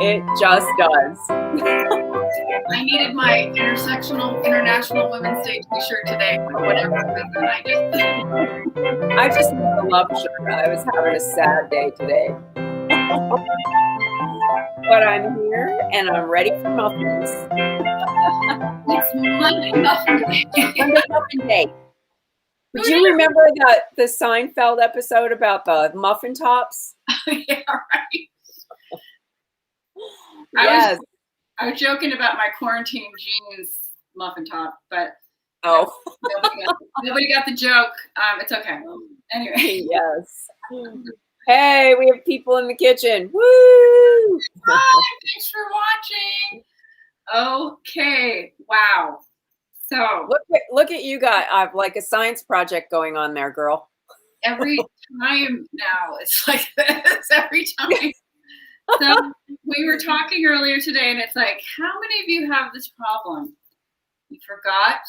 It just does. I needed my International Women's Day t-shirt today for whatever reason. I just need the love sugar. I was having a sad day today. But I'm here and I'm ready for muffins. It's Monday Muffin Day. Monday Muffin Day. Do you remember the Seinfeld episode about the muffin tops? Yeah, right. Yes. I was joking about my quarantine jeans muffin top, but nobody got the joke. It's okay. Anyway. Yes. Hey, we have people in the kitchen. Woo! Hi, thanks for watching. Okay, wow. So look at you guys. I've like a science project going on there, girl. Every time now, it's like this. Every time. So we were talking earlier today, and it's like, how many of you have this problem? You forgot.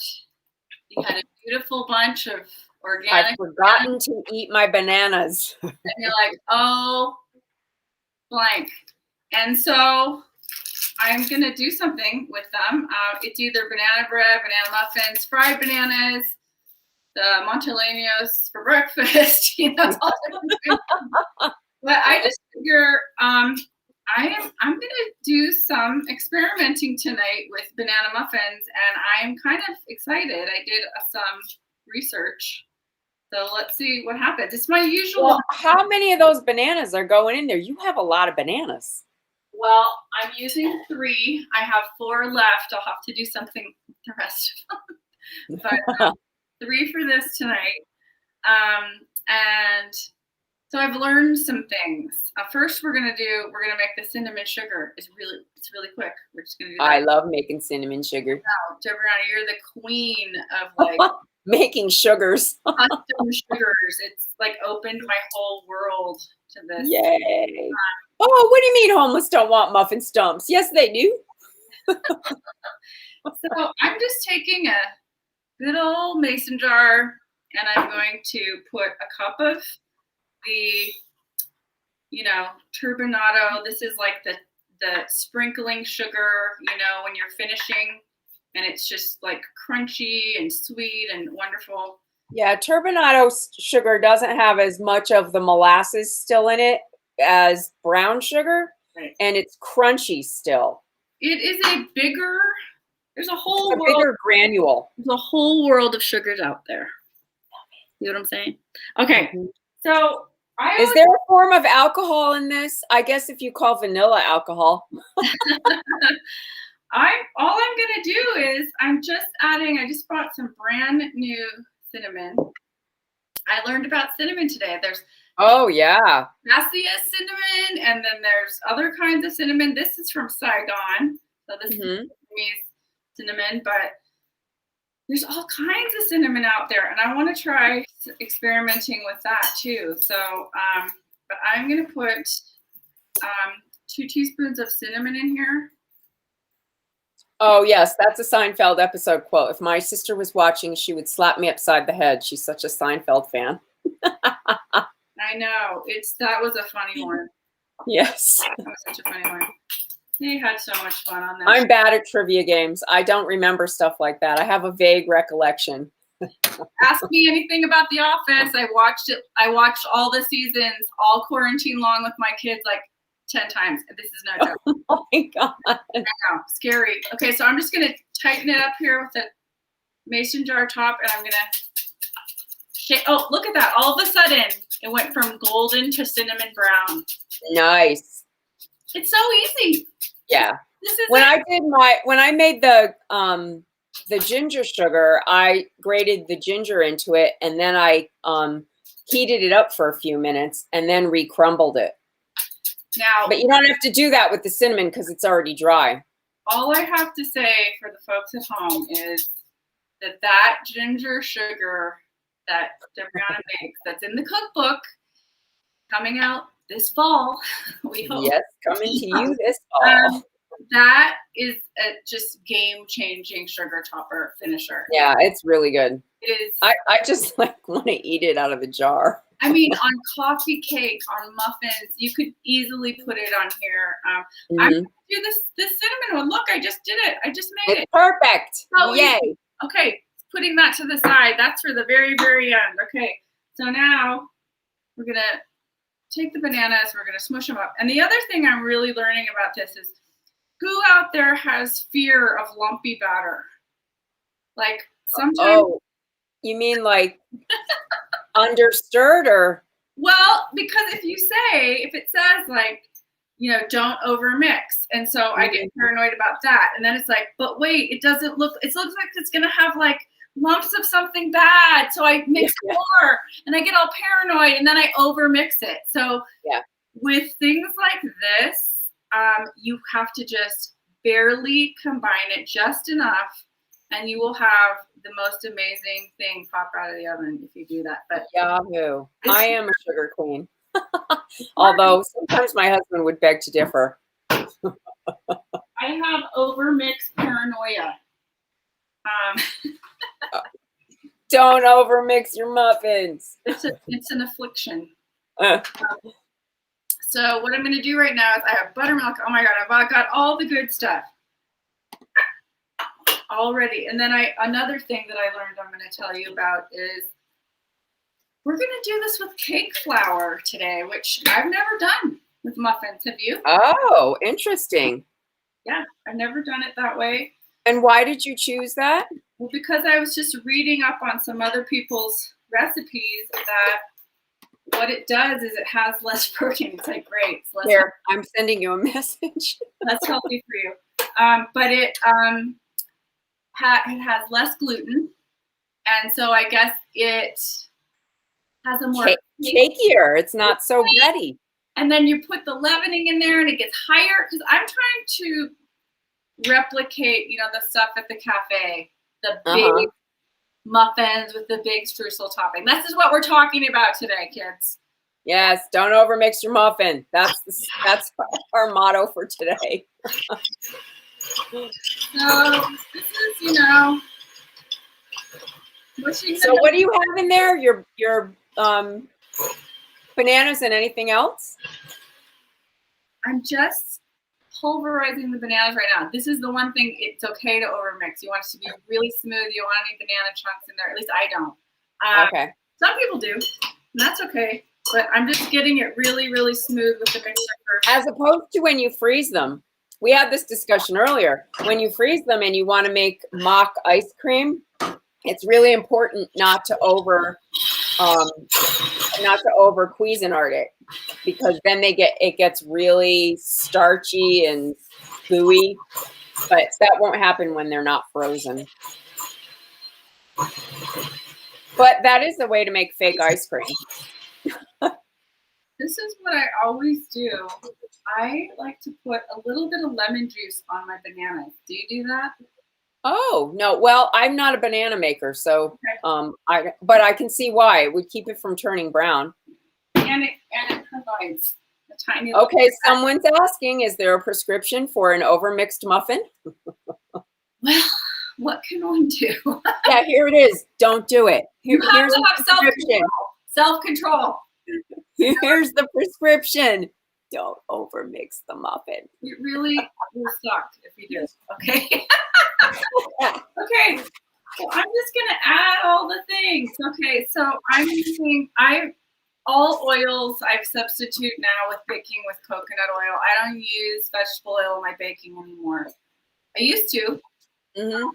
You had a beautiful bunch of organic. I've forgotten to eat my bananas. And you're like, oh, blank. And so I'm going to do something with them. It's either banana bread, banana muffins, fried bananas, the Monteleños for breakfast. It's all different things. But I just figure I'm going to do some experimenting tonight with banana muffins, and I'm kind of excited. I did some research. So let's see what happens. It's my usual. Well, how many of those bananas are going in there? You have a lot of bananas. Well, I'm using 3. I have 4 left. I'll have to do something with the rest of them. But 3 for this tonight. And so I've learned some things. First, we're gonna make the cinnamon sugar. It's really quick. We're just gonna do that. I love making cinnamon sugar. Wow, Debriana, you're the queen of like making sugars. Custom sugars. It's like opened my whole world to this. Yay! Oh, what do you mean homeless don't want muffin stumps? Yes, they do. So I'm just taking a good old mason jar, and I'm going to put a cup of the, turbinado. This is like the sprinkling sugar, when you're finishing, and it's just like crunchy and sweet and wonderful. Yeah, turbinado sugar doesn't have as much of the molasses still in it as brown sugar, right. And it's crunchy still. It is there's a whole world. Bigger granule. There's a whole world of sugars out there. You know what I'm saying? Okay, mm-hmm. So is there a form of alcohol in this? I guess if you call vanilla alcohol. All I'm gonna do is I just bought some brand new cinnamon. I learned about cinnamon today. There's yeah, cassia cinnamon, and then there's other kinds of cinnamon. This is from Saigon, so this is Vietnamese cinnamon, but there's all kinds of cinnamon out there, and I want to try experimenting with that too. So, but I'm going to put 2 teaspoons of cinnamon in here. Oh, yes, that's a Seinfeld episode quote. If my sister was watching, she would slap me upside the head. She's such a Seinfeld fan. I know. That was a funny one. Yes. That was such a funny one. They had so much fun on that. I'm bad at trivia games. I don't remember stuff like that. I have a vague recollection. Ask me anything about The Office. I watched it. I watched all the seasons, all quarantine long with my kids, like 10 times. This is no joke. Oh my God. I know. Scary. Okay, so I'm just going to tighten it up here with the mason jar top, and I'm going to shake. Oh, look at that. All of a sudden, it went from golden to cinnamon brown. Nice. It's so easy. Yeah. When I made the ginger sugar, I grated the ginger into it, and then I heated it up for a few minutes and then re-crumbled it. Now, but you don't have to do that with the cinnamon because it's already dry. All I have to say for the folks at home is that ginger sugar that Debriana makes, that's in the cookbook, coming out this fall. We hope. Yes, coming to you this fall. That is a just game-changing sugar topper finisher. Yeah, it's really good. It is. I just want to eat it out of the jar. I mean, on coffee cake, on muffins, you could easily put it on here. I'm gonna do this cinnamon one. Look, I just did it. I just made It's it. perfect. So Yay. easy. Okay, putting that to the side. That's for the very, very end. Okay, so now we're gonna take the bananas. We're gonna smush them up. And the other thing I'm really learning about this is, who out there has fear of lumpy batter? Like sometimes. Oh, you mean like understirred or? Well, because if it says like, don't overmix. And so I get paranoid about that. And then it's like, but wait, it looks like it's going to have like lumps of something bad. So I mix more and I get all paranoid and then I overmix it. So with things like this, you have to just barely combine it just enough and you will have the most amazing thing pop out of the oven if you do that. But Yahoo! I am a sugar queen. Although sometimes my husband would beg to differ. I have overmixed paranoia. Don't overmix your muffins. It's an affliction. So what I'm going to do right now is I have buttermilk. Oh my God, I've got all the good stuff already. And then another thing that I learned I'm going to tell you about is we're going to do this with cake flour today, which I've never done with muffins. Have you? Oh, interesting. Yeah, I've never done it that way. And why did you choose that? Well, because I was just reading up on some other people's recipes that what it does is it has less protein. It's like, great. It's less Here, I'm sending you a message. That's healthy for you. But it has less gluten. And so I guess it has a more cakier. It's not so bready. And then you put the leavening in there and it gets higher. Because I'm trying to replicate, the stuff at the cafe. The big muffins with the big streusel topping. This is what we're talking about today, kids. Yes, don't overmix your muffin. That's our motto for today. So this is, mushing. So what do you have in there? Your bananas and anything else? I'm just pulverizing the bananas right now. This is the one thing it's okay to overmix. You want it to be really smooth. You don't want any banana chunks in there. At least I don't. Okay. Some people do, and that's okay. But I'm just getting it really, really smooth with the mixer first. As opposed to when you freeze them. We had this discussion earlier. When you freeze them and you want to make mock ice cream, it's really important not to over Cuisinart it, because then it gets really starchy and gooey. But that won't happen when they're not frozen. But that is the way to make fake ice cream. This is what I always do. I like to put a little bit of lemon juice on my bananas. Do you do that? Oh, no. Well, I'm not a banana maker, so but I can see why. It would keep it from turning brown. And it provides a tiny. Okay, someone's asking, is there a prescription for an overmixed muffin? Well, what can one do? Yeah, here it is. Don't do it. You have to have self-control. Self-control. Here's the prescription. Don't overmix the muffin. It really will suck if you do. Okay. Okay. So I'm just gonna add all the things. Okay. So I'm using all oils I substitute now with baking with coconut oil. I don't use vegetable oil in my baking anymore. I used to. Mm-hmm.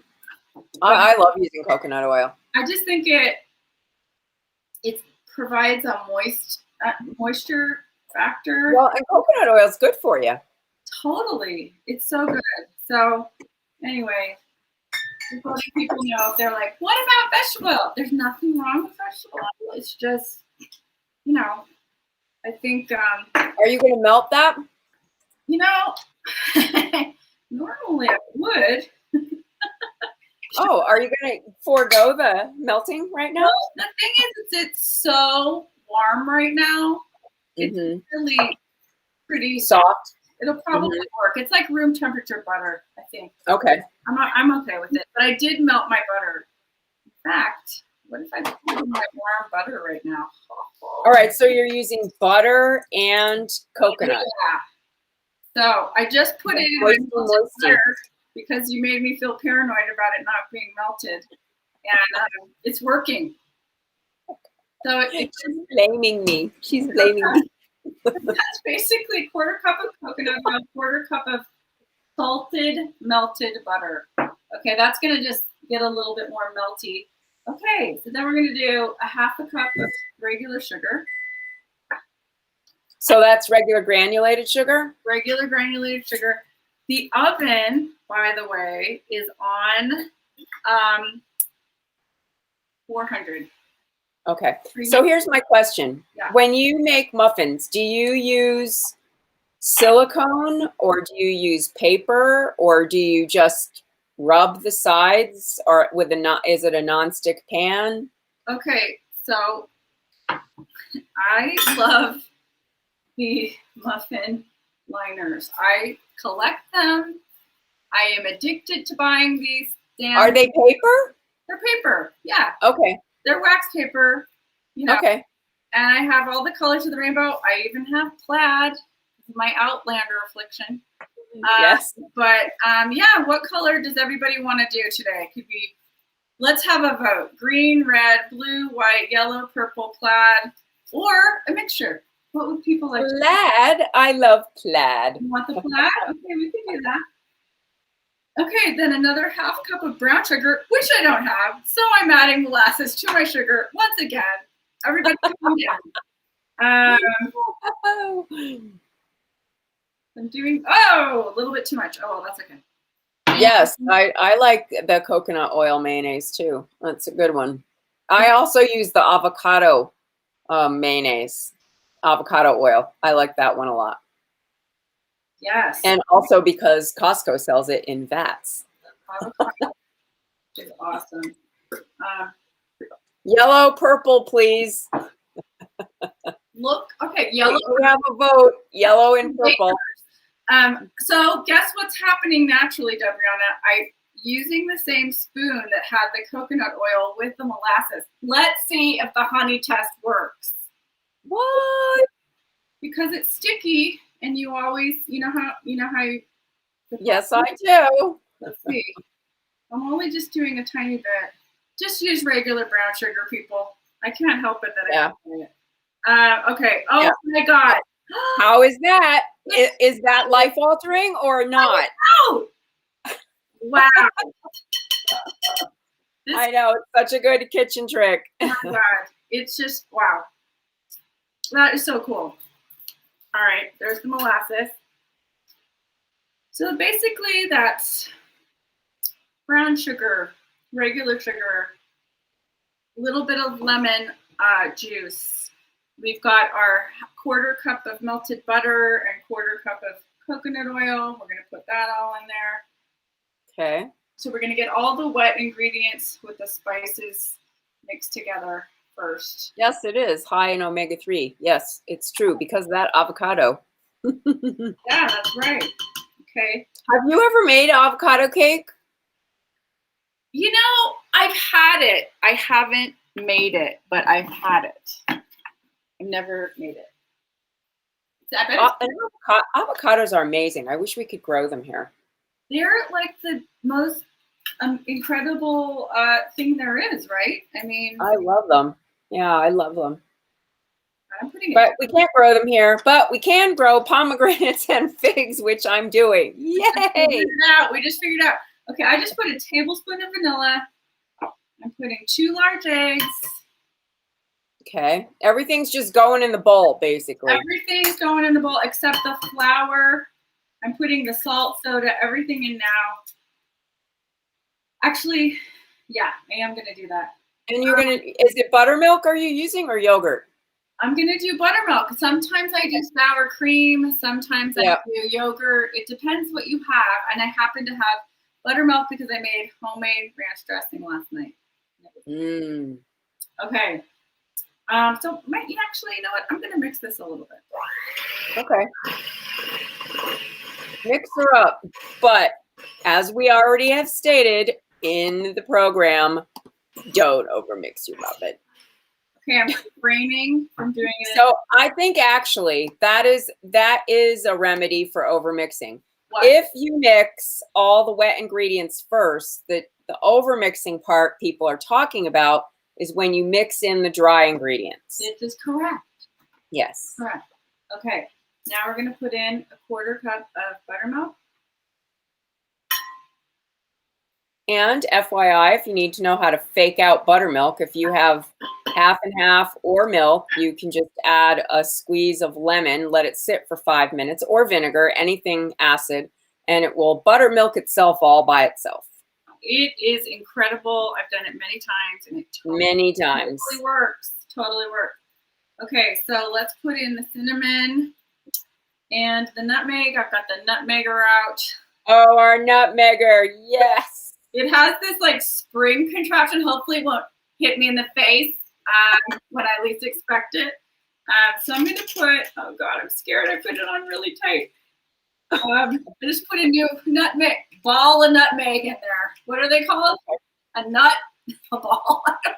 I love using coconut oil. I just think it provides a moisture factor. Well, and coconut oil is good for you. Totally. It's so good. So anyway, people know if they're like, what about vegetable oil? There's nothing wrong with vegetable oil. It's just, I think. Are you going to melt that? Normally I would. Oh, are you going to forego the melting right now? Well, the thing is, it's so warm right now. It's really pretty soft. It'll probably work. It's like room temperature butter, I think. Okay. I'm okay with it. But I did melt my butter. In fact, What if I put in my warm butter right now? All right, so you're using butter and coconut. Yeah. So I just put it in my melted butter because you made me feel paranoid about it not being melted, and it's working. So she's blaming me. She's blaming me. That's basically 1/4 cup of coconut milk, 1/4 cup of salted melted butter. Okay, that's gonna just get a little bit more melty. Okay, so then we're gonna do a 1/2 cup of regular sugar. So that's regular granulated sugar? Regular granulated sugar. The oven, by the way, is on 400. Okay. So here's my question. Yeah. When you make muffins, do you use silicone or do you use paper or do you just rub the sides or with is it a nonstick pan? Okay, so I love the muffin liners. I collect them. I am addicted to buying these. Are they paper? They're paper, yeah. Okay. They're wax paper, you know. Okay. And I have all the colors of the rainbow. I even have plaid, my Outlander affliction. Yes. But yeah, what color does everybody want to do today? Could be, let's have a vote. Green, red, blue, white, yellow, purple, plaid, or a mixture. What would people like? Plaid. I love plaid. You want the plaid? Okay, we can do that. Okay, then another 1/2 cup of brown sugar, which I don't have. So I'm adding molasses to my sugar once again. Everybody calm down. I'm doing, a little bit too much. Oh, that's okay. Yes, I like the coconut oil mayonnaise too. That's a good one. I also use the avocado mayonnaise, avocado oil. I like that one a lot. Yes. And also because Costco sells it in vats. Avocado is awesome. Yellow, purple, please. Look, okay, yellow. We have a vote. Yellow and purple. So guess what's happening naturally, Debriana? I'm using the same spoon that had the coconut oil with the molasses. Let's see if the honey test works. What? Because it's sticky, and you always, you know how you. Yes, I do. Let's see. I'm only just doing a tiny bit. Just use regular brown sugar, people. I can't help it that I do it. Okay. Oh yeah. My God. How is that? Is that life-altering or not? Oh, wow. I know. It's such a good kitchen trick. Oh my God. It's just, wow. That is so cool. All right. There's the molasses. So basically that's brown sugar, regular sugar, a little bit of lemon juice. We've got our 1/4 cup of melted butter and 1/4 cup of coconut oil. We're going to put that all in there. Okay. So we're going to get all the wet ingredients with the spices mixed together first. Yes, it is high in omega-3. Yes, it's true because of that avocado. Yeah, that's right. Okay. Have you ever made avocado cake? You know, I've had it. I haven't made it, but I've had it. I've never made it. Avocados are amazing. I wish we could grow them here. They're like the most incredible thing there is, right? I mean, I love them. Yeah, I love them. But we can't grow them here. But we can grow pomegranates and figs, which I'm doing. Yay! We just figured it out. Okay, I just put a tablespoon of vanilla. I'm putting 2 large eggs. Okay. Everything's just going in the bowl, basically. Everything's going in the bowl except the flour. I'm putting the salt, soda, everything in now. Actually, yeah, I am going to do that. And you're going to, is it buttermilk are you using or yogurt? I'm going to do buttermilk. Sometimes I do sour cream. Sometimes I do yogurt. It depends what you have. And I happen to have buttermilk because I made homemade ranch dressing last night. Mm. Okay. So actually, you know what? I'm going to mix this a little bit. Okay. Mix her up. But as we already have stated in the program, Don't overmix your muffin. Okay, I'm refraining from doing it. So I think actually that is a remedy for overmixing. What? If you mix all the wet ingredients first, the overmixing part people are talking about is when you mix in the dry ingredients. This is correct. Yes. Correct. Okay, now we're going to put in a 1/4 cup of buttermilk. And FYI, if you need to know how to fake out buttermilk, if you have half and half or milk, you can just add a squeeze of lemon, let it sit for 5 minutes, or vinegar, anything acid, and it will buttermilk itself all by itself. It is incredible. I've done it many times, and it Many times. totally works. Totally works. Okay, so let's put in the cinnamon and the nutmeg. I've got the nutmegger out. Oh, our nutmegger, yes. It has this like spring contraption. Hopefully it won't hit me in the face when I least expect it. So I'm going to put, oh God, I'm scared. I put it on really tight. I just put a new nutmeg, ball of nutmeg in there. What are they called? A nut, a ball. I don't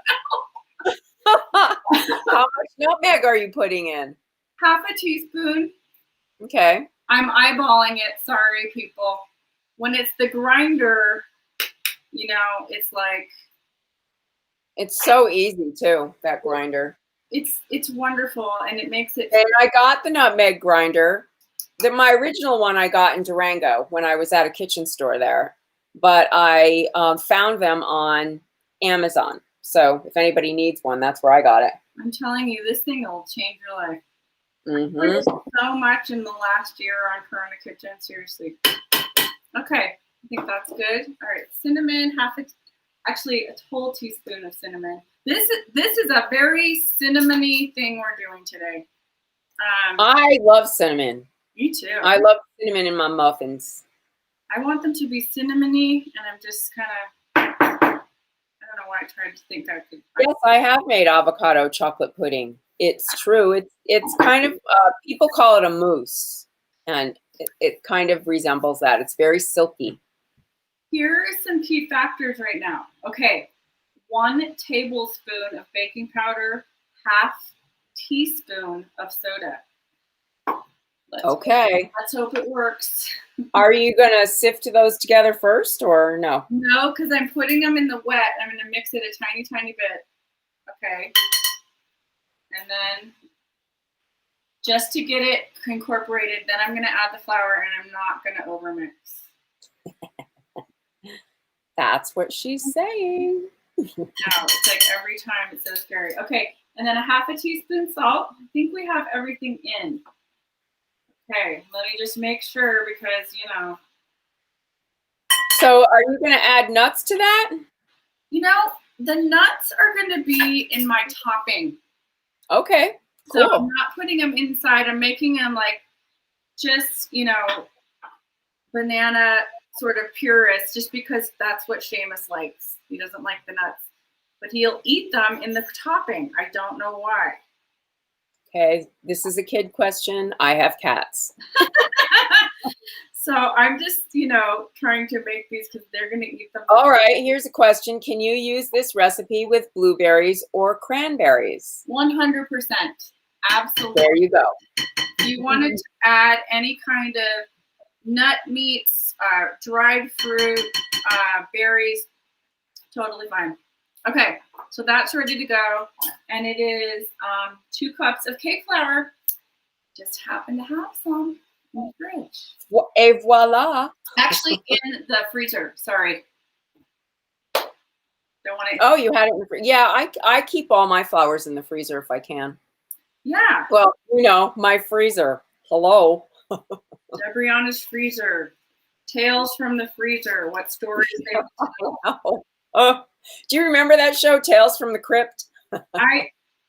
know. How much nutmeg are you putting in? Half a teaspoon. Okay. I'm eyeballing it. Sorry, people. When it's the grinder, you know, it's like. It's so easy too, that grinder. It's wonderful, and it makes it. And I got the nutmeg grinder. My original one I got in Durango when I was at a kitchen store there, but I found them on Amazon. So if anybody needs one, that's where I got it. I'm telling you, this thing will change your life. Mm-hmm. Learned so much in the last year on Corona Kitchen, seriously. Okay, I think that's good. All right, cinnamon, actually a whole teaspoon of cinnamon. This is a very cinnamony thing we're doing today. I love cinnamon. Me too. I love cinnamon in my muffins. I want them to be cinnamony, and I'm just kind of, I don't know why I tried to think I could. Yes, I have made avocado chocolate pudding. It's true. It's kind of, people call it a mousse, and it kind of resembles that. It's very silky. Here are some key factors right now. Okay, 1 tablespoon of baking powder, 1/2 teaspoon of soda. Let's hope it works. Are you going to sift those together first or no? No, because I'm putting them in the wet. I'm going to mix it a tiny, tiny bit. Okay. And then just to get it incorporated, then I'm going to add the flour, and I'm not going to overmix. That's what she's saying. No, it's like every time it's so scary. Okay, and then a 1/2 teaspoon salt. I think we have everything in. Okay, let me just make sure because, you know. So are you going to add nuts to that? You know, the nuts are going to be in my topping. Okay, cool. So I'm not putting them inside. I'm making them like just, you know, banana sort of purist, just because that's what Seamus likes. He doesn't like the nuts, but he'll eat them in the topping. I don't know why. Okay, this is a kid question. I have cats. So I'm just, you know, trying to make these because they're going to eat them. All right, here's a question. Can you use this recipe with blueberries or cranberries? 100%. Absolutely. There you go. If you wanted to add any kind of nut meats, dried fruit, berries, totally fine. Okay, so that's ready to go. And it is 2 cups of cake flour. Just happen to have some in the fridge. Et voila. Actually, in the freezer. Sorry. Don't want to. Oh, you had it in the freezer. Yeah, I keep all my flowers in the freezer if I can. Yeah. Well, you know, my freezer. Hello. Debriana's freezer. Tales from the freezer. What stories they tell. Do you remember that show, Tales from the Crypt?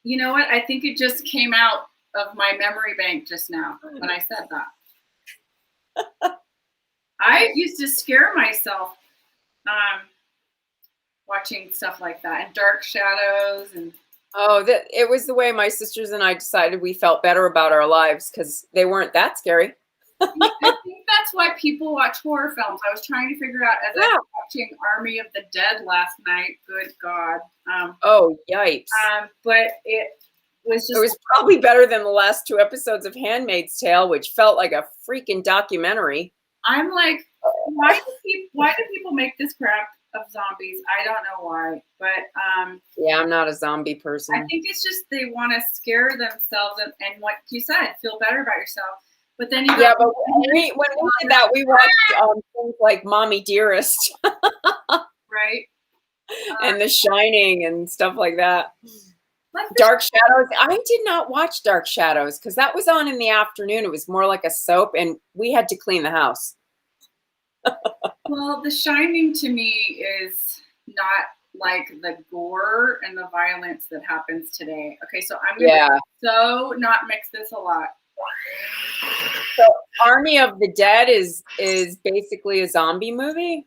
You know what? I think it just came out of my memory bank just now when I said that. I used to scare myself watching stuff like that, and Dark Shadows and. Oh, it was the way my sisters and I decided we felt better about our lives because they weren't that scary. I think that's why people watch horror films. I was trying to figure out as I was watching Army of the Dead last night. Good God. Oh, yikes. But it was just. It was probably better than the last 2 episodes of Handmaid's Tale, which felt like a freaking documentary. I'm like, why do people make this crap of zombies? I don't know why, but yeah, I'm not a zombie person. I think it's just they want to scare themselves and what you said, feel better about yourself. But then but when we did that, we watched things like Mommy Dearest, right, and The Shining and stuff like that. Dark Shadows. I did not watch Dark Shadows because that was on in the afternoon. It was more like a soap, and we had to clean the house. Well, The Shining to me is not like the gore and the violence that happens today. Okay, so I'm gonna not mix this a lot. So Army of the Dead is basically a zombie movie.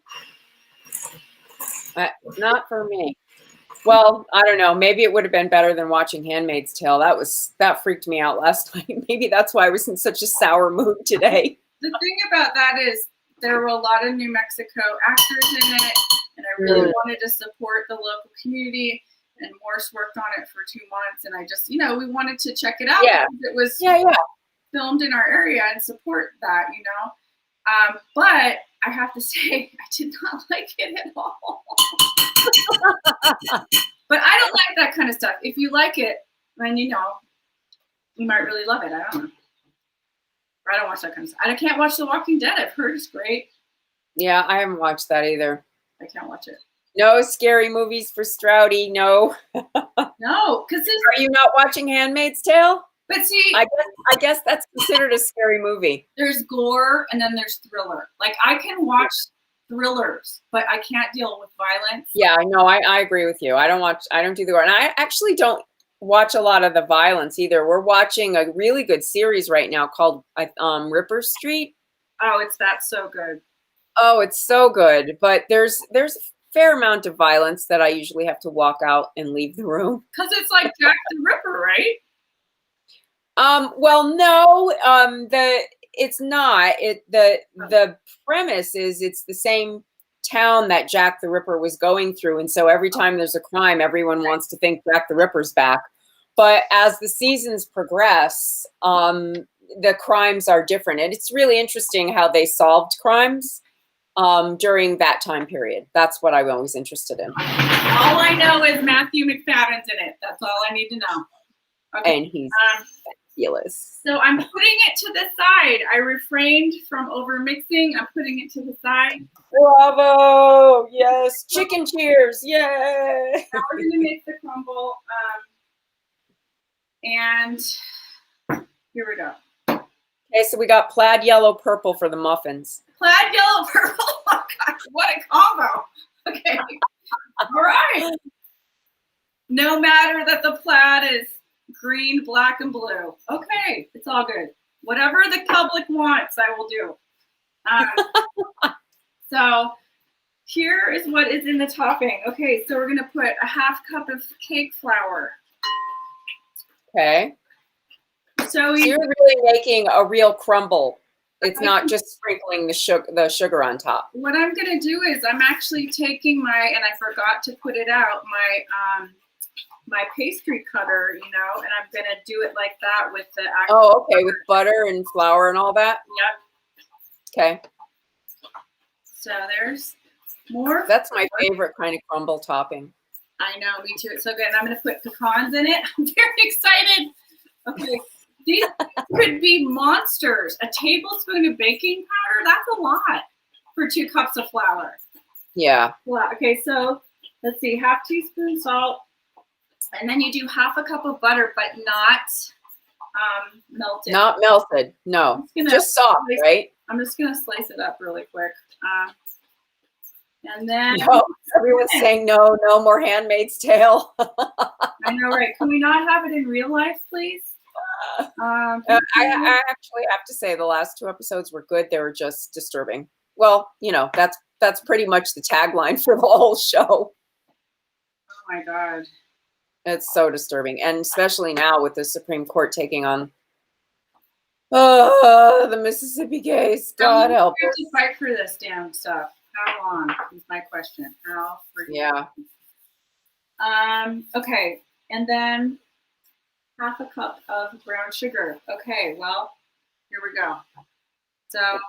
Not for me. Well, I don't know. Maybe it would have been better than watching Handmaid's Tale. That freaked me out last night. Maybe that's why I was in such a sour mood today. The thing about that is there were a lot of New Mexico actors in it, and I really wanted to support the local community. And Morris worked on it for 2 months, and I just, we wanted to check it out. Yeah. It was filmed in our area and support that, But I have to say, I did not like it at all. But I don't like that kind of stuff. If you like it, then you might really love it. I don't know. I don't watch that kind of stuff. I can't watch The Walking Dead. I've heard it's great. Yeah, I haven't watched that either. I can't watch it. No scary movies for Stroudy. No. No, because are you not watching Handmaid's Tale? But see, I guess that's considered a scary movie. There's gore and then there's thriller. Like I can watch thrillers, but I can't deal with violence. Yeah, I know. I agree with you. I don't do the gore. And I actually don't watch a lot of the violence either. We're watching a really good series right now called Ripper Street. Oh, that's so good. Oh, it's so good. But there's a fair amount of violence that I usually have to walk out and leave the room. Because it's like Jack the Ripper, right? Well, no, it's not. The premise is it's the same town that Jack the Ripper was going through. And so every time there's a crime, everyone wants to think Jack the Ripper's back. But as the seasons progress, the crimes are different. And it's really interesting how they solved crimes during that time period. That's what I'm always interested in. All I know is Matthew McFadden's in it. That's all I need to know. Okay. And he's fabulous. So I'm putting it to the side. I refrained from over mixing. I'm putting it to the side. Bravo! Yes, chicken cheers! Yay! Now we're gonna make the crumble. And here we go. Okay, so we got plaid yellow purple for the muffins. Plaid yellow purple. Oh gosh, what a combo! Okay, all right. No matter that the plaid is green, black, and blue. Okay, it's all good. Whatever the public wants, I will do. So here is what is in the topping. Okay, so we're gonna put a half cup of cake flour. Okay. So you're really making a real crumble. It's not just sprinkling the sugar on top. What I'm gonna do is I'm actually taking my, and I forgot to put it out, my pastry cutter, and I'm gonna do it like that with the actual okay, butter. With butter and flour and all that? Yep. Okay. So there's more. That's my favorite kind of crumble topping. I know, me too. It's so good. And I'm gonna put pecans in it. I'm very excited. Okay. These could be monsters. A tablespoon of baking powder, that's a lot for 2 cups of flour. Yeah. Well, okay, so let's see, half teaspoon salt. And then you do half a cup of butter, but not melted. Not melted, no. Just soft, right? I'm just going to slice it up really quick. And then... No, everyone's saying no more Handmaid's Tale. I know, right? Can we not have it in real life, please? I actually have to say the last 2 episodes were good. They were just disturbing. Well, that's pretty much the tagline for the whole show. Oh my God. It's so disturbing. And especially now with the Supreme Court taking on Oh, the Mississippi case. God help We have us. to fight for this damn stuff. How long is my question? How freaking Yeah. Okay, and then half a cup of brown sugar. Okay, well, here we go. So,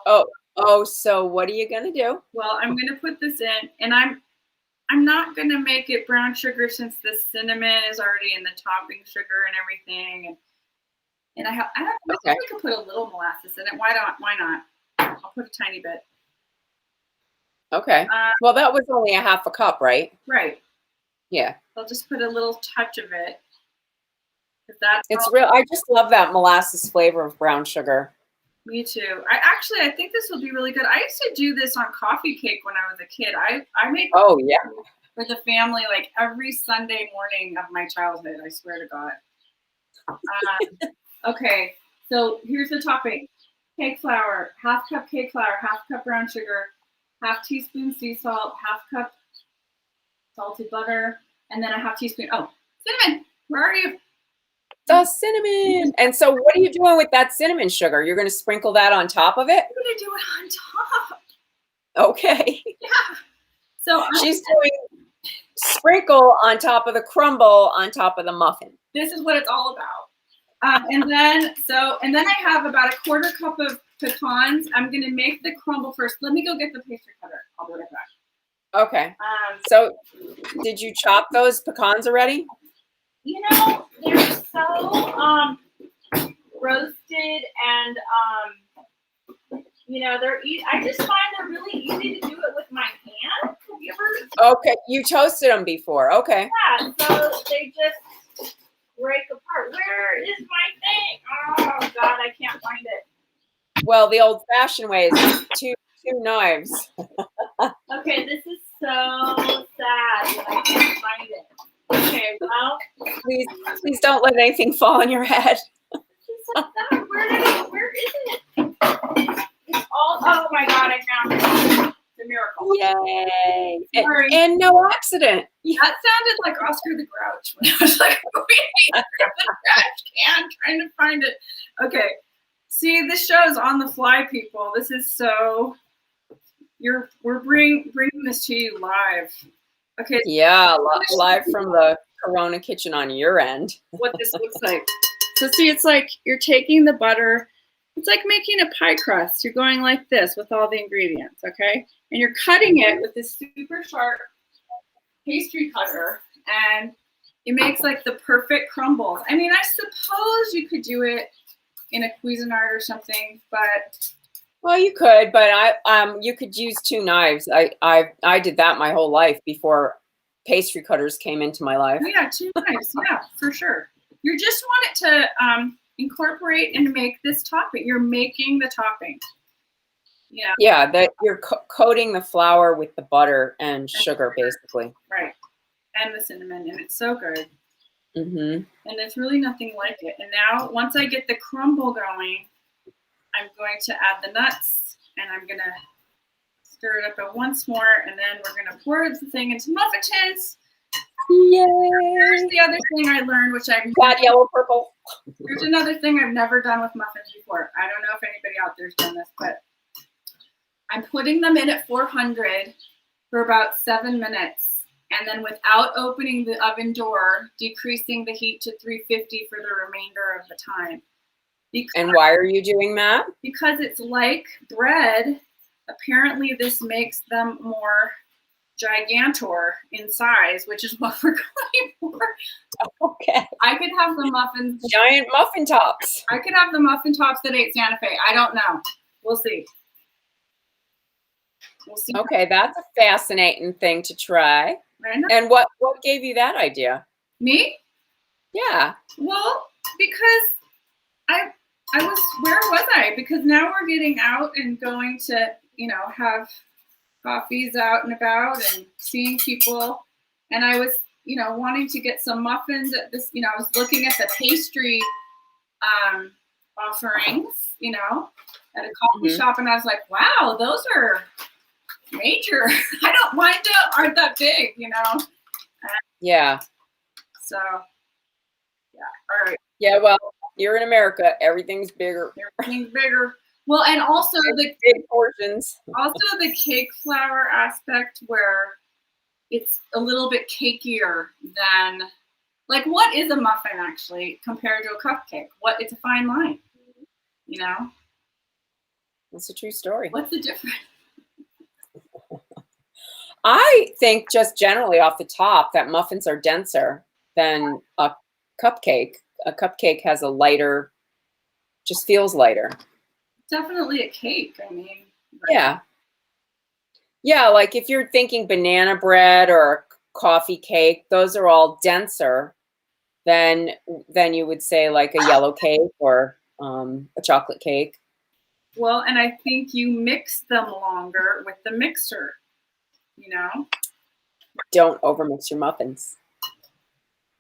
So what are you gonna do? well, I'm gonna put this in, and I'm not gonna make it brown sugar since the cinnamon is already in the topping sugar and everything, and I think we could put a little molasses in it. Why not? I'll put a tiny bit. Okay. Well, that was only a half a cup, right? Right. Yeah. I'll just put a little touch of it. It's real. I just love that molasses flavor of brown sugar. Me too. I think this will be really good. I used to do this on coffee cake when I was a kid. I made for the family like every Sunday morning of my childhood. I swear to God. Okay, so here's the topping: cake flour, half cup cake flour, half cup brown sugar, half teaspoon sea salt, half cup salted butter, and then a half teaspoon. Oh, cinnamon. Where are you? The cinnamon. And so what are you doing with that cinnamon sugar? You're going to sprinkle that on top of it? I'm going to do it on top. Okay. Yeah. So she's doing sprinkle on top of the crumble on top of the muffin. This is what it's all about. And then I have about a quarter cup of pecans. I'm going to make the crumble first. Let me go get the pastry cutter. I'll be right back. Okay. So did you chop those pecans already? You know, they're so roasted and you know, I just find they're really easy to do it with my hand. Have you ever? Okay, you toasted them before. Okay. Yeah, so they just break apart. Where is my thing? Oh God, I can't find it. Well, the old-fashioned way is two knives. Okay, this is so sad that I can't find it. Okay, well, please don't let anything fall on your head. Where is it? It's all. Oh my God, I found it. It's a miracle. Yay! And no accident. That sounded like Oscar the Grouch when I was like the trash can trying to find it. Okay, see, this show's on the fly, people. This is so. We're bringing this to you live. Okay. Yeah, live from the Corona kitchen on your end. What this looks like. So see, it's like you're taking the butter. It's like making a pie crust. You're going like this with all the ingredients, okay? And you're cutting it with this super sharp pastry cutter, and it makes like the perfect crumbles. I mean, I suppose you could do it in a Cuisinart or something, but. Well, you could, but you could use two knives. I did that my whole life before pastry cutters came into my life. Oh, yeah, two knives. Yeah, for sure. You just want it to incorporate and make this topping. You're making the topping. Yeah. Yeah, that you're coating the flour with the butter and sugar, basically. Right, and the cinnamon, and it's so good. Mm-hmm. And there's really nothing like it. And now, once I get the crumble going, I'm going to add the nuts, and I'm going to stir it up once more, and then we're going to pour the thing into muffin tins. Yay! Here's the other thing I learned, which I've got yellow, purple. Here's another thing I've never done with muffins before. I don't know if anybody out there's done this, but I'm putting them in at 400 for about 7 minutes, and then without opening the oven door, decreasing the heat to 350 for the remainder of the time. And why are you doing that? Because it's like bread. Apparently, this makes them more gigantor in size, which is what we're going for. Okay. I could have the muffins. Giant muffin tops. I could have the muffin tops that ate Santa Fe. I don't know. We'll see. We'll see. Okay, that's a fascinating thing to try. And what gave you that idea? Me? Yeah. Well, because where was I? Because now we're getting out and going to, have coffees out and about and seeing people. And I was, wanting to get some muffins at this, I was looking at the pastry offerings, at a coffee shop. And I was like, wow, those are major. Mine aren't that big, Yeah. So, yeah. All right. Yeah, well, you're in America. Everything's bigger. Everything's bigger. Well, and also the big portions. Also the cake flour aspect where it's a little bit cakier than, like, what is a muffin actually compared to a cupcake? It's a fine line, you know? That's a true story. What's the difference? I think just generally off the top that muffins are denser than a cupcake. A cupcake has a lighter, just feels lighter. Definitely a cake, I mean. Yeah. Yeah, like if you're thinking banana bread or a coffee cake, those are all denser than you would say like a yellow cake or a chocolate cake. Well, and I think you mix them longer with the mixer, you know? Don't overmix your muffins.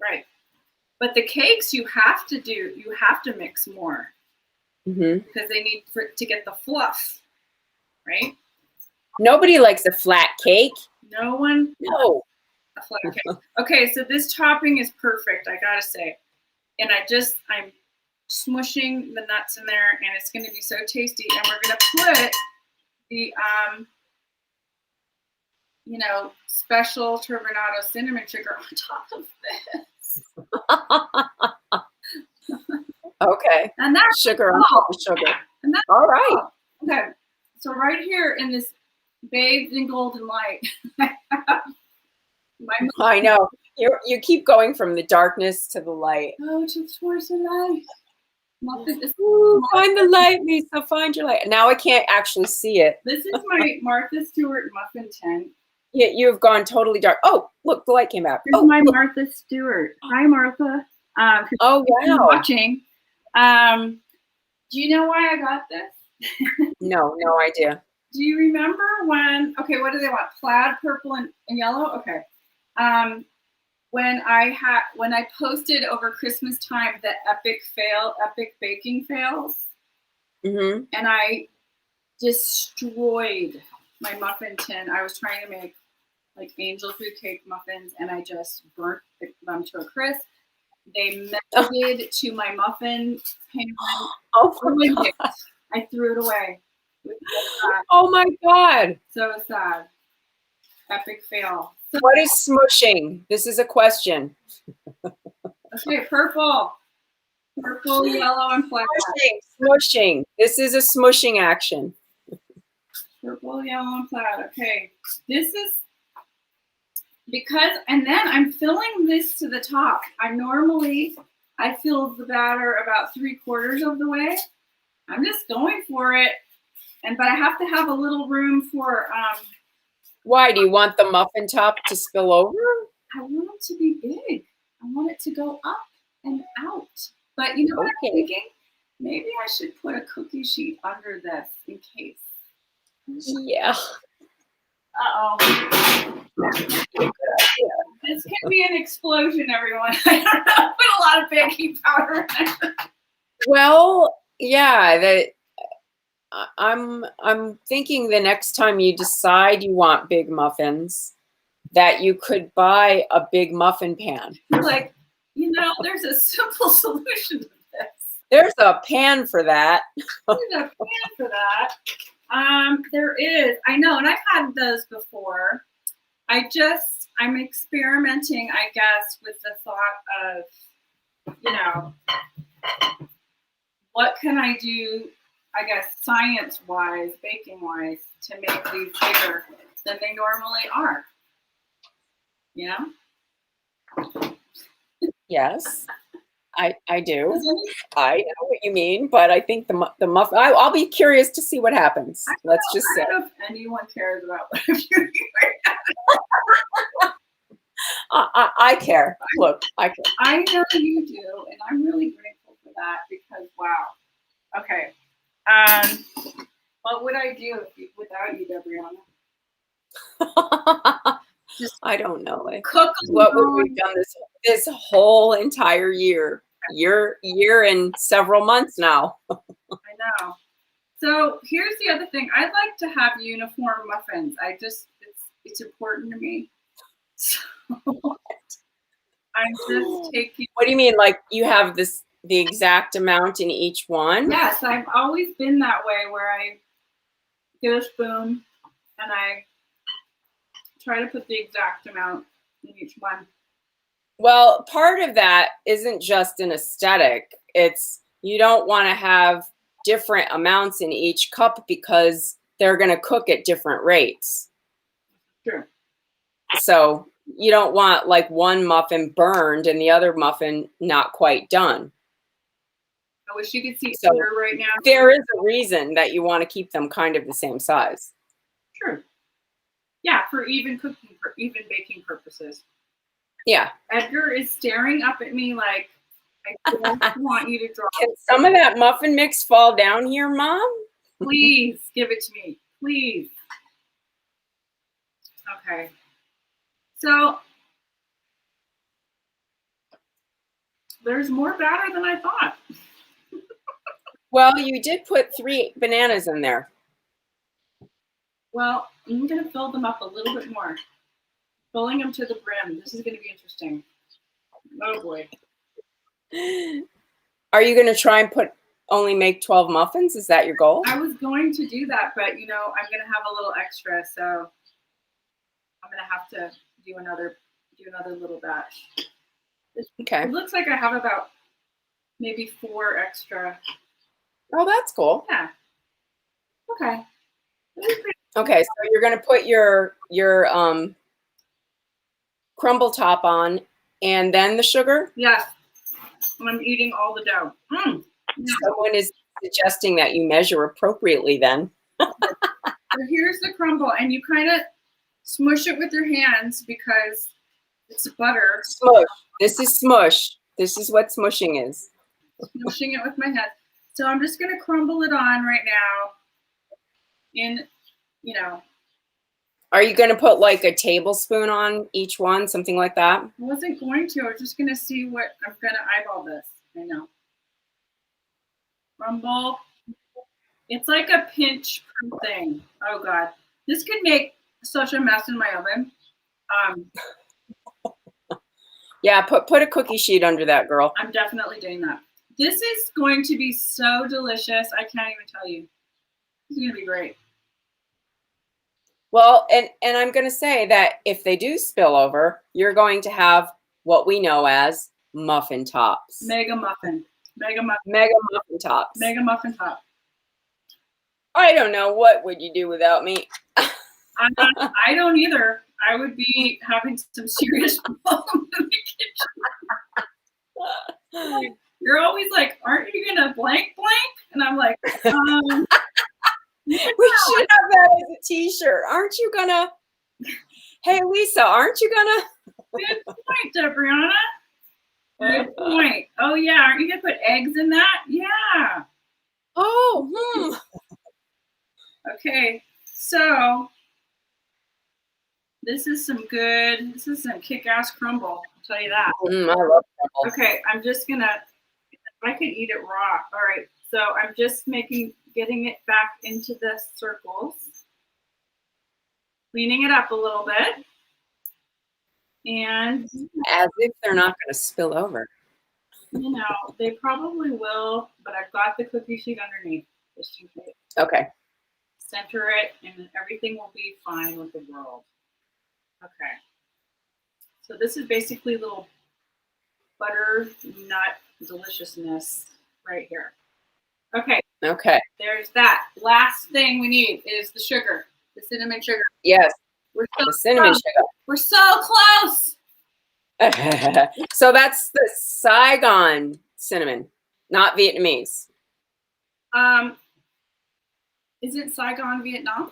Right. But the cakes you have to mix more. Because they need to get the fluff, right? Nobody likes a flat cake. No one. No. A flat cake. Okay, so this topping is perfect, I gotta say. And I'm smushing the nuts in there, and it's gonna be so tasty. And we're gonna put the special turbinado cinnamon sugar on top of this. Okay. And that's sugar on top of sugar. And that's all right. All. Okay. So right here in this bathed in golden light, I know. You keep going from the darkness to the light. Oh, towards the light. Find the light, Lisa. Find your light. Now I can't actually see it. This is my Martha Stewart muffin tin. Yeah, you've gone totally dark. Oh, look, the light came out. Here's my look. Martha Stewart. Hi, Martha. Oh, wow. Watching. Do you know why I got this? No idea. Do you remember when? Okay, what do they want? Plaid, purple, and yellow. Okay. When I posted over Christmas time the epic baking fails, and I destroyed my muffin tin. I was trying to make like angel food cake muffins, and I just burnt them to a crisp. They melted to my muffin pan. Oh my God. I threw it away. Oh my God. So sad. Epic fail. So what is smushing? This is a question. Okay, purple, yellow, and black. Smushing. This is a smushing action. Purple, yellow, and plaid. Okay, this is because, and then I'm filling this to the top. I fill the batter about 3/4 of the way. I'm just going for it, but I have to have a little room for. Why do you want the muffin top to spill over? I want it to be big. I want it to go up and out. But you know what I'm thinking? Maybe I should put a cookie sheet under this in case. Yeah. Uh-oh. This can be an explosion, everyone. I don't know. Put a lot of baking powder in it. Well, yeah, I'm thinking the next time you decide you want big muffins, that you could buy a big muffin pan. Like, there's a simple solution to this. There's a pan for that. There's a pan for that. There is. I know, and I've had those before. I'm experimenting, I guess, with the thought of, what can I do, I guess, science-wise, baking-wise, to make these bigger than they normally are. Yes, I do. I know what you mean, but I think the muffin. I'll be curious to see what happens. Let's just say. I don't know if anyone cares about what I'm doing right now. I care. Look, I care. I know you do, and I'm really grateful for that because wow. Okay. What would I do without you, Debriana? I don't know. Cook. What would we have done this whole entire year and several months now? I know. So here's the other thing. I'd like to have uniform muffins. It's important to me. So I'm just taking. What do you mean? Like you have this the exact amount in each one? Yes, I've always been that way where I get a spoon and I try to put the exact amount in each one. Well, part of that isn't just an aesthetic. It's you don't want to have different amounts in each cup because they're going to cook at different rates. Sure. So you don't want like one muffin burned and the other muffin not quite done. I wish you could see So her right now. there is a reason that you want to keep them kind of the same size. True. Yeah, for even cooking, for even baking purposes. Yeah. Edgar is staring up at me like, I don't want you to drop. Can some of that muffin mix fall down here, Mom? Please give it to me. Please. Okay. So there's more batter than I thought. Well, you did put 3 bananas in there. Well, I'm going to fill them up a little bit more. Filling them to the brim. This is going to be interesting. Oh, boy. Are you going to try and only make 12 muffins? Is that your goal? I was going to do that, but, you know, I'm going to have a little extra, so I'm going to have to do another little batch. Okay. It looks like I have about maybe 4 extra. Oh, that's cool. Yeah. Okay. Okay, so you're going to put your crumble top on and then the sugar? Yes. I'm eating all the dough. Someone is suggesting that you measure appropriately then. So here's the crumble, and you kind of smush it with your hands because it's butter. Smush. This is smush. This is what smushing is. Smushing it with my hand. So I'm just going to crumble it on right now in, you know. Are you going to put like a tablespoon on each one, something like that? I wasn't going to. I was just going to see what I'm going to eyeball this. I know. Crumble. It's like a pinch thing. Oh, God. This could make such a mess in my oven. Yeah, put a cookie sheet under that, girl. I'm definitely doing that. This is going to be so delicious. I can't even tell you. It's going to be great. Well, and I'm going to say that if they do spill over, you're going to have what we know as muffin tops. Mega muffin. Mega muffin. Mega muffin tops. Mega muffin top. I don't know. What would you do without me? I don't either. I would be having some serious problems in the kitchen. You're always like, aren't you going to blank? And I'm like, We should have that as a t-shirt. Aren't you gonna? Hey, Lisa, aren't you gonna? Good point, Debriana. Good point. Oh, yeah. Aren't you going to put eggs in that? Yeah. Oh, Okay. So this is some kick-ass crumble. I'll tell you that. I love crumble. Okay. I'm just going to, I could eat it raw. All right. So I'm just getting it back into the circles, cleaning it up a little bit. And As if they're not going to spill over. you know, they probably will, but I've got the cookie sheet underneath. Just in case. Okay. Center it, and everything will be fine with the world. Okay. So this is basically little butter nut deliciousness right here. Okay. Okay. There's that. Last thing we need is the sugar, the cinnamon sugar. Yes. We're so The cinnamon close. We're so close. sugar. So that's the Saigon cinnamon, not Vietnamese. Is it Saigon, Vietnam?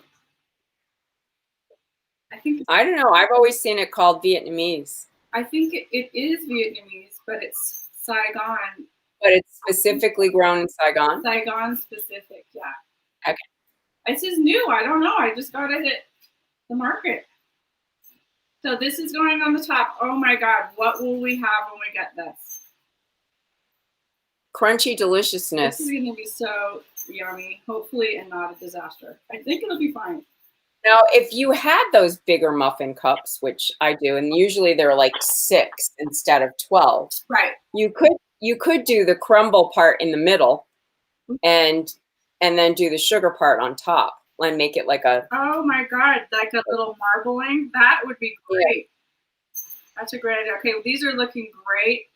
I don't know. I've always seen it called Vietnamese. I think it is Vietnamese, but it's Saigon. But it's specifically grown in Saigon? Saigon specific, yeah. Okay. This is new. I don't know. I just got it at the market. So this is going on the top. Oh my God. What will we have when we get this? Crunchy deliciousness. This is going to be so yummy. Hopefully, and not a disaster. I think it'll be fine. Now, if you had those bigger muffin cups, which I do, and usually they're like 6 instead of 12. Right. You could you could do the crumble part in the middle and then do the sugar part on top and make it like a. Oh my God, like a little marbling. That would be great. Yeah. That's a great idea. Okay, well, these are looking great.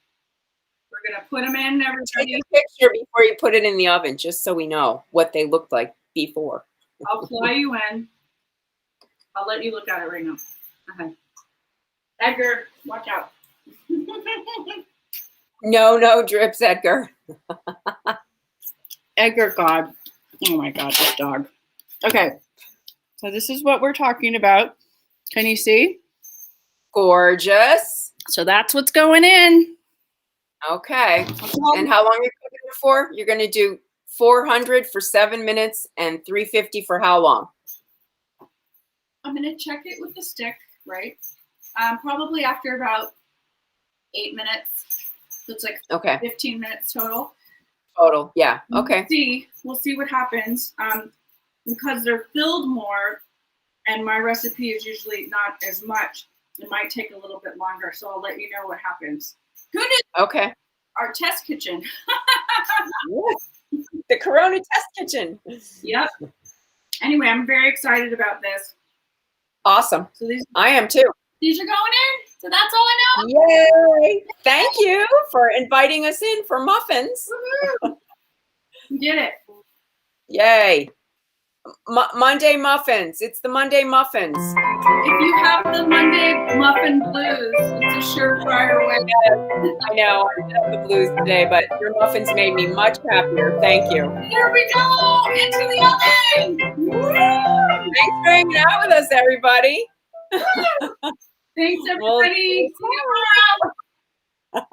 We're going to put them in, everybody. Take a picture before you put it in the oven, just so we know what they looked like before. I'll fly you in. I'll let you look at it right now. Okay. Edgar, watch out. No drips, Edgar. Edgar, God. Oh my God, this dog. Okay. So this is what we're talking about. Can you see? Gorgeous. So that's what's going in. Okay. And how long are you cooking it for? You're going to do 400 for 7 minutes and 350 for how long? I'm going to check it with the stick, right? Probably after about 8 minutes. So it's like 15 minutes total. Total, yeah. Okay. We'll see what happens. Because they're filled more, and my recipe is usually not as much, it might take a little bit longer. So I'll let you know what happens. Who knew? Okay. Our test kitchen. The Corona test kitchen. Yep. Anyway, I'm very excited about this. Awesome. So I am too. These are going in. So that's all I know. Yay. Thank you for inviting us in for muffins. You did it. Yay. Monday muffins. It's the Monday muffins. If you have the Monday muffin blues, it's a surefire way. I know. I have the blues today, but your muffins made me much happier. Thank you. Here we go. Into the oven. Woo! Thanks for hanging out with us, everybody. Thanks, everybody. See you tomorrow.